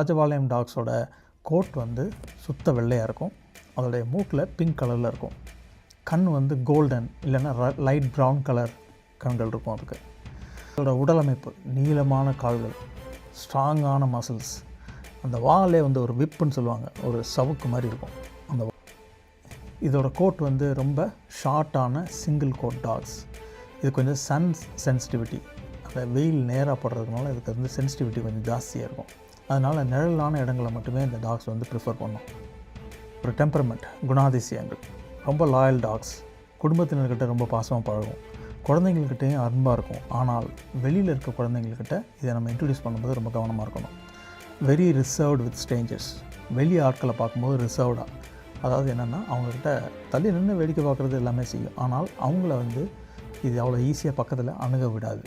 Rajapalayam டாக்ஸோட code வந்து சுத்த வெள்ளையாக இருக்கும். அதோடைய மூக்கில் பிங்க் கலரில் இருக்கும். கண் வந்து கோல்டன் இல்லைன்னா லைட் ப்ரௌன் கலர் கண்கள் இருக்கும். அதுக்கு அதோட உடலமைப்பு நீளமான கால்கள், ஸ்ட்ராங்கான மசில்ஸ், அந்த வாலே வந்து ஒரு விப்புன்னு சொல்லுவாங்க, ஒரு சவுக்கு மாதிரி இருக்கும். அந்த இதோட கோட் வந்து ரொம்ப ஷார்ட்டான சிங்கிள் கோட் டாக்ஸ். இது கொஞ்சம் சன் சென்சிட்டிவிட்டி, அந்த வெயில் நேராக படுறதுனால இதுக்கு வந்து சென்சிட்டிவிட்டி கொஞ்சம் ஜாஸ்தியாக இருக்கும். அதனால் நிழலான இடங்களை மட்டுமே இந்த டாக்ஸ் வந்து ப்ரிஃபர் பண்ணும். ஒரு டெம்பரமெண்ட், குணாதிசயங்கள், ரொம்ப லாயல் டாக்ஸ், குடும்பத்தினர்கிட்ட ரொம்ப பாசமாக பழகும், குழந்தைங்கள்கிட்டையும் அன்பாக இருக்கும். ஆனால் வெளியில் இருக்க குழந்தைங்கள்கிட்ட இதை நம்ம இன்ட்ரடியூஸ் பண்ணும்போது ரொம்ப கவனமாக இருக்கணும். வெரி ரிசர்வ்டு வித் ஸ்ட்ரேஞ்சர்ஸ், வெளி ஆட்களை பார்க்கும்போது ரிசர்வ்டாக, அதாவது என்னென்னா அவங்கக்கிட்ட தள்ளி நின்று வேடிக்கை பார்க்குறது எல்லாமே செய்யும். ஆனால் அவங்கள வந்து இது அவ்வளோ ஈஸியாக பக்கத்தில் அணுக விடாது.